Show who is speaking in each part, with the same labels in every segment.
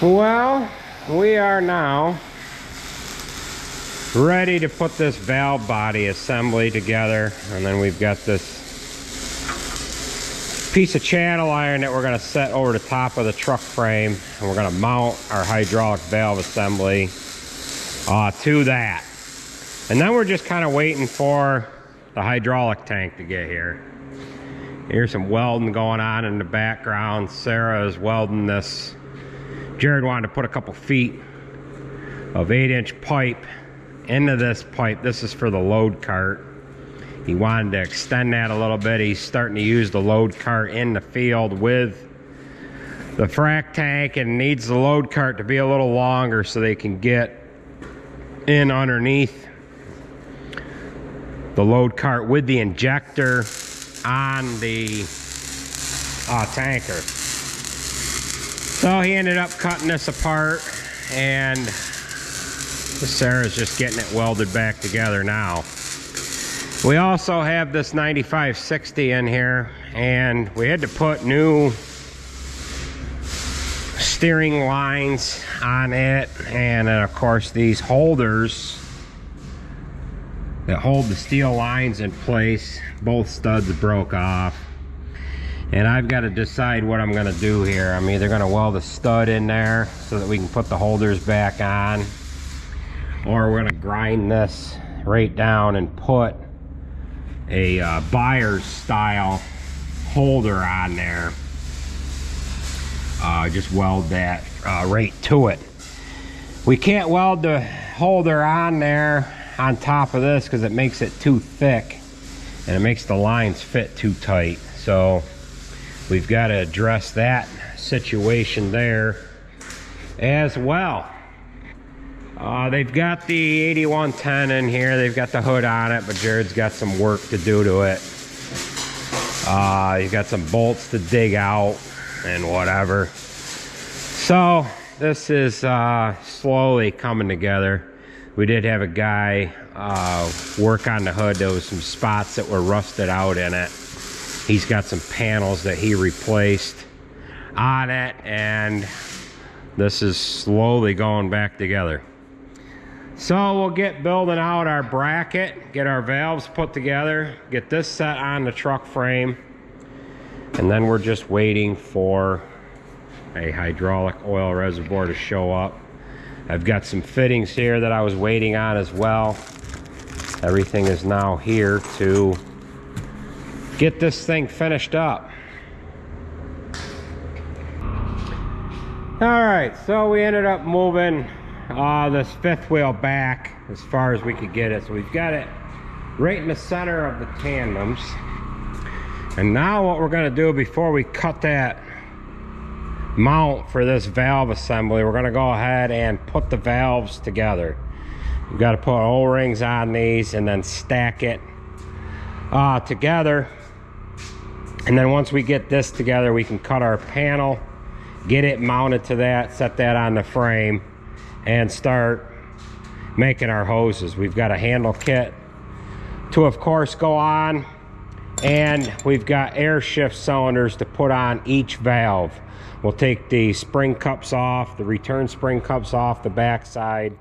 Speaker 1: Well, we are now ready to put this valve body assembly together, and then we've got this piece of channel iron that we're going to set over the top of the truck frame, and we're going to mount our hydraulic valve assembly to that. And then we're just kind of waiting for the hydraulic tank to get here. Here's some welding going on in the background. Sarah is welding this. Jared wanted to put a couple feet of 8-inch pipe into this pipe. This is for the load cart. He wanted to extend that a little bit. He's starting to use the load cart in the field with the frac tank, and needs the load cart to be a little longer so they can get in underneath the load cart with the injector on the tanker. So he ended up cutting this apart, and Sarah's just getting it welded back together now. We also have this 9560 in here, and we had to put new steering lines on it, and then of course these holders that hold the steel lines in place, both studs broke off. And I've got to decide what I'm going to do here. I'm either going to weld a stud in there so that we can put the holders back on, or we're going to grind this right down and put a buyer's style holder on there. Just weld that right to it. We can't weld the holder on there on top of this because it makes it too thick and it makes the lines fit too tight. So we've got to address that situation there as well. They've got the 8110 in here. They've got the hood on it, but Jared's got some work to do to it. He's got some bolts to dig out and whatever. So this is slowly coming together. We did have a guy work on the hood. There was some spots that were rusted out in it. He's got some panels that he replaced on it, and this is slowly going back together. So we'll get building out our bracket, get our valves put together, get this set on the truck frame, and then we're just waiting for a hydraulic oil reservoir to show up. I've got some fittings here that I was waiting on as well. Everything is now here to get this thing finished up. All right, so we ended up moving this fifth wheel back as far as we could get it. So we've got it right in the center of the tandems. And now what we're going to do before we cut that mount for this valve assembly, we're going to go ahead and put the valves together. We've got to put O-rings on these and then stack it together. And then once we get this together, we can cut our panel, get it mounted to that, set that on the frame, and start making our hoses. We've got a handle kit to, of course, go on, and we've got air shift cylinders to put on each valve. We'll take the spring cups off, the return spring cups off the back side,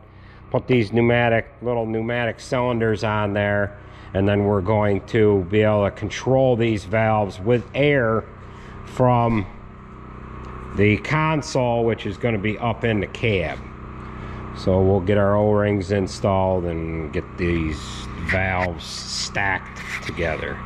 Speaker 1: put these little pneumatic cylinders on there, and then we're going to be able to control these valves with air from the console, which is going to be up in the cab. So we'll get our O-rings installed and get these valves stacked together.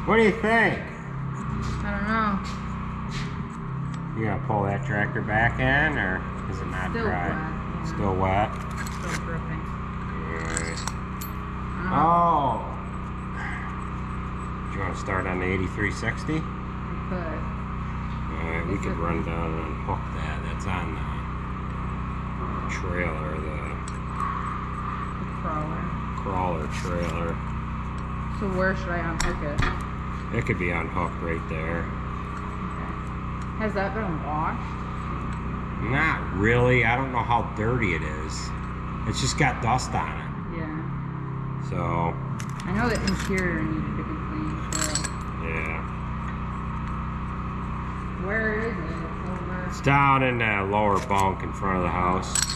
Speaker 1: What do you think?
Speaker 2: I don't know.
Speaker 1: You gonna pull that tractor back in, or is it not
Speaker 2: Still
Speaker 1: dry?
Speaker 2: wet, yeah.
Speaker 1: Still wet?
Speaker 2: Still dripping.
Speaker 1: Alright.
Speaker 2: Oh.
Speaker 1: Do you want to start on the 8360?
Speaker 2: I could.
Speaker 1: Alright, we could run down and unhook that. That's on the trailer, the crawler trailer.
Speaker 2: So where should I unhook it?
Speaker 1: It could be unhooked right there.
Speaker 2: Okay. Has that been washed?
Speaker 1: Not really. I don't know how dirty it is. It's just got dust on it.
Speaker 2: Yeah.
Speaker 1: So.
Speaker 2: I know the interior needed to be cleaned too.
Speaker 1: Yeah.
Speaker 2: Where is it? It's over.
Speaker 1: It's down in that lower bunk in front of the house.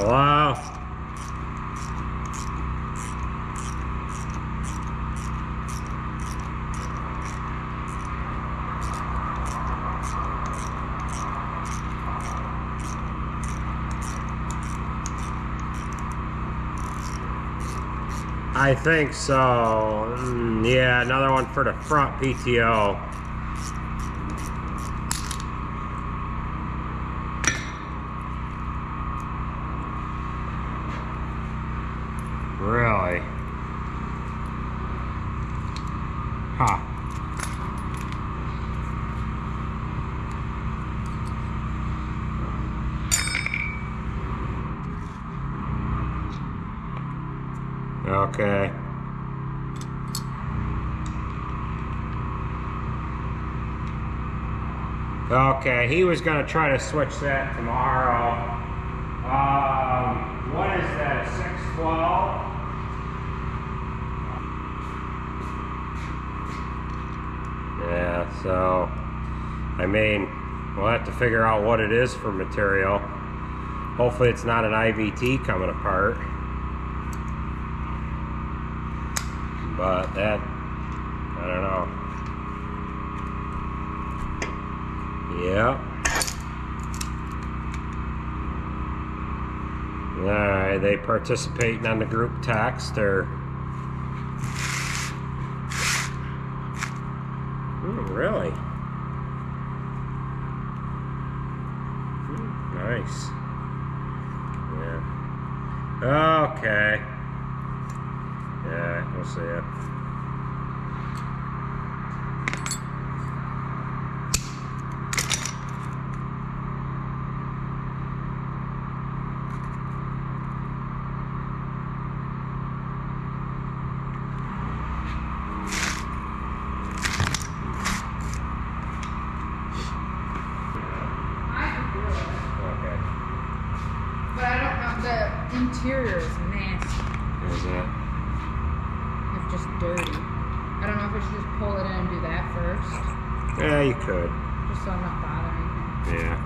Speaker 1: Hello? I think so. Yeah, another one for the front PTO. Really? Huh. Okay. Okay, he was gonna try to switch that tomorrow. What is that, 612? Yeah, so, I mean, we'll have to figure out what it is for material. Hopefully it's not an IVT coming apart. But that, I don't know. Yep. Alright, they participating on the group text or... really? Nice. Yeah. Okay. Yeah, we'll see it.
Speaker 2: But I don't know, the interior is nasty.
Speaker 1: Is it?
Speaker 2: It's just dirty. I don't know if I should just pull it in and do that first.
Speaker 1: Yeah, you could.
Speaker 2: Just so I'm not bothering him.
Speaker 1: Yeah.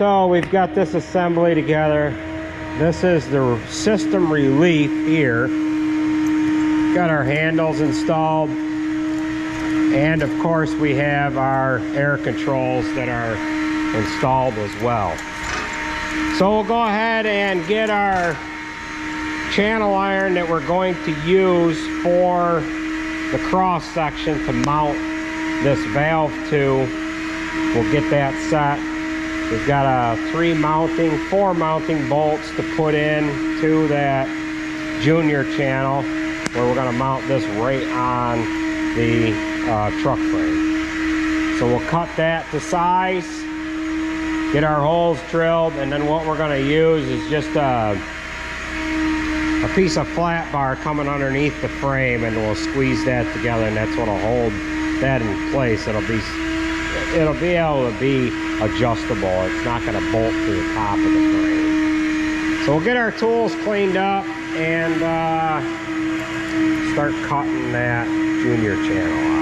Speaker 1: so we've got this assembly together. This is the system relief here. Got our handles installed. And of course we have our air controls that are installed as well. So we'll go ahead and get our channel iron that we're going to use for the cross section to mount this valve to. We'll get that set. We've got four mounting bolts to put in to that junior channel where we're going to mount this right on the truck frame. So we'll cut that to size, get our holes drilled, and then what we're going to use is just a piece of flat bar coming underneath the frame, and we'll squeeze that together, and that's what'll hold that in place. It'll be able to be adjustable. It's not going to bolt to the top of the frame. So we'll get our tools cleaned up and start cutting that junior channel out.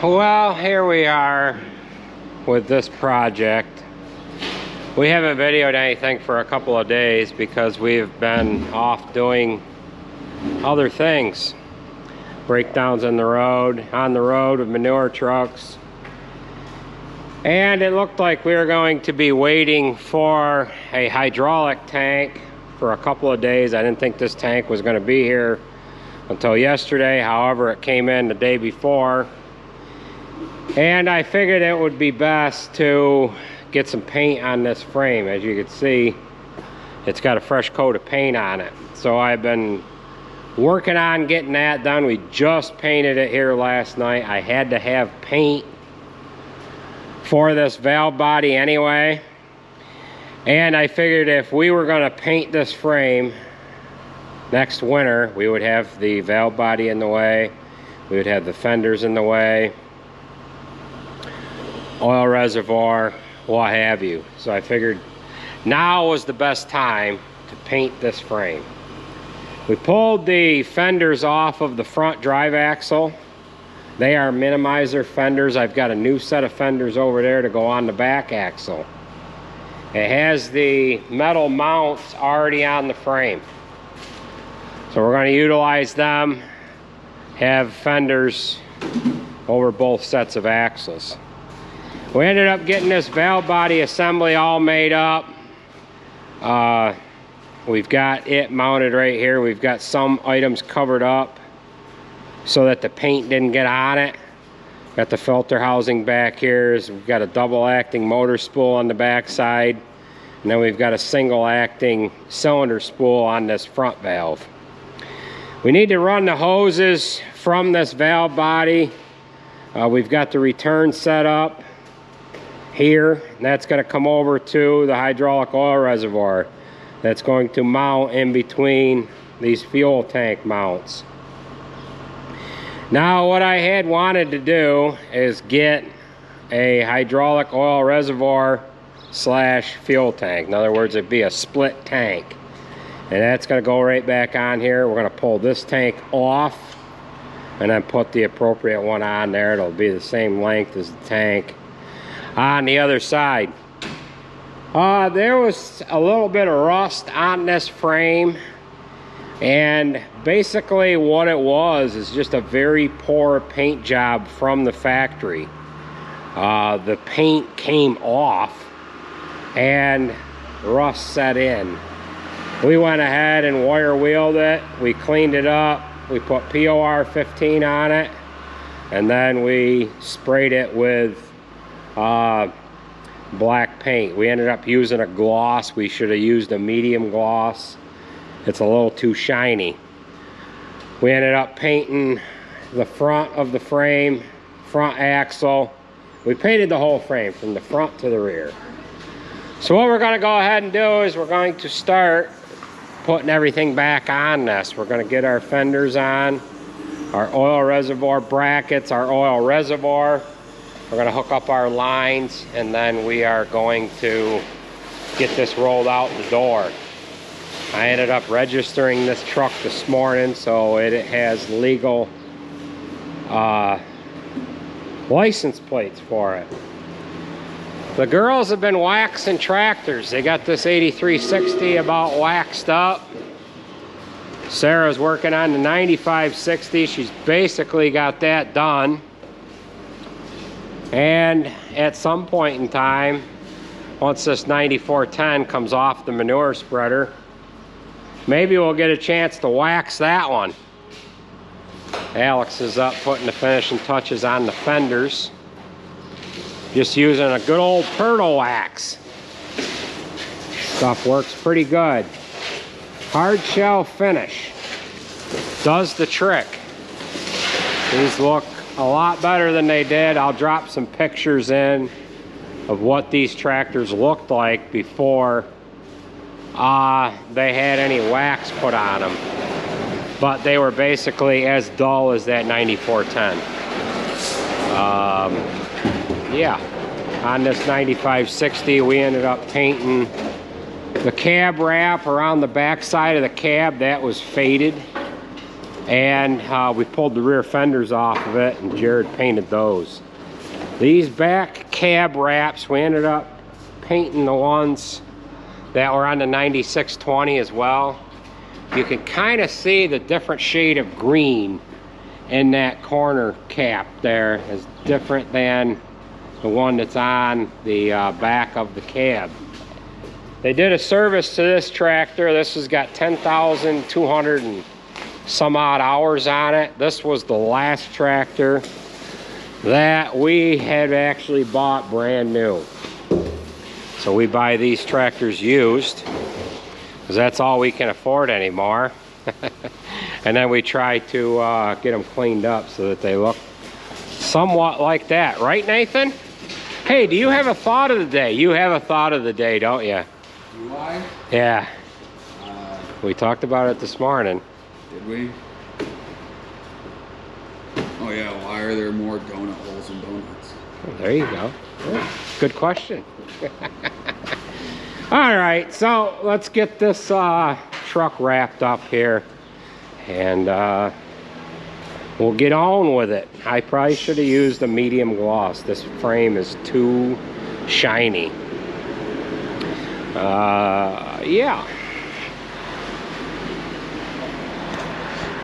Speaker 1: Well, here we are with this project. We haven't videoed anything for a couple of days because we've been off doing other things. Breakdowns on the road with manure trucks. And it looked like we were going to be waiting for a hydraulic tank for a couple of days. I didn't think this tank was going to be here until yesterday. However, it came in the day before. And I figured it would be best to get some paint on this frame. As you can see, it's got a fresh coat of paint on it. So I've been working on getting that done. We just painted it here last night. I had to have paint for this valve body anyway. And I figured if we were going to paint this frame next winter, we would have the valve body in the way. We would have the fenders in the way. Oil reservoir, what have you. So I figured now was the best time to paint this frame. We pulled the fenders off of the front drive axle. They are minimizer fenders. I've got a new set of fenders over there to go on the back axle. It has the metal mounts already on the frame. So we're going to utilize them, have fenders over both sets of axles. We ended up getting this valve body assembly all made up. we've got it mounted right here. We've got some items covered up so that the paint didn't get on it. Got the filter housing back here. We've got a double acting motor spool on the back side. And then we've got a single acting cylinder spool on this front valve. We need to run the hoses from this valve body. We've got the return set up here, and that's going to come over to the hydraulic oil reservoir. That's going to mount in between these fuel tank mounts. Now what I had wanted to do is get a hydraulic oil reservoir slash fuel tank. In other words, it'd be a split tank. And that's going to go right back on here. We're going to pull this tank off and then put the appropriate one on there. It'll be the same length as the tank. On the other side, there was a little bit of rust on this frame, and basically what it was is just a very poor paint job from the factory. The paint came off and rust set in. We went ahead and wire wheeled it. We cleaned it up. We put POR 15 on it, and then we sprayed it with black paint. We ended up using a gloss. We should have used a medium gloss. It's a little too shiny. We ended up painting the front of the frame, front axle. We painted the whole frame from the front to the rear. So what we're going to go ahead and do is we're going to start putting everything back on this. We're going to get our fenders on, our oil reservoir brackets, our oil reservoir. We're going to hook up our lines, and then we are going to get this rolled out the door. I ended up registering this truck this morning, so it has legal license plates for it. The girls have been waxing tractors. They got this 8360 about waxed up. Sarah's working on the 9560. She's basically got that done. And at some point in time, once this 9410 comes off the manure spreader, maybe we'll get a chance to wax that one. Alex is up putting the finishing touches on the fenders. Just using a good old turtle wax. Stuff works pretty good. Hard shell finish does the trick. These look a lot better than they did. I'll drop some pictures in of what these tractors looked like before they had any wax put on them. But they were basically as dull as that 9410. Yeah, on this 9560 we ended up painting the cab wrap around the back side of the cab. That was faded, and we pulled the rear fenders off of it, and Jared painted those. These back cab wraps, we ended up painting the ones that were on the 9620 as well. You can kind of see the different shade of green in that corner cap there is different than the one that's on the back of the cab. They did a service to this tractor. This has got 10,200 and some odd hours on it. This was the last tractor that we had actually bought brand new. So we buy these tractors used because that's all we can afford anymore. And then we try to get them cleaned up so that they look somewhat like that. Right, Nathan? Hey, do you have a thought of the day? You have a thought of the day, don't you?
Speaker 3: Do I?
Speaker 1: Yeah. We talked about it this morning.
Speaker 3: Did we? Oh yeah, why are there more donut holes in donuts?
Speaker 1: Well, there you go. Yeah, good question. All right, so let's get this truck wrapped up here, and we'll get on with it. I probably should have used a medium gloss. This frame is too shiny. Yeah.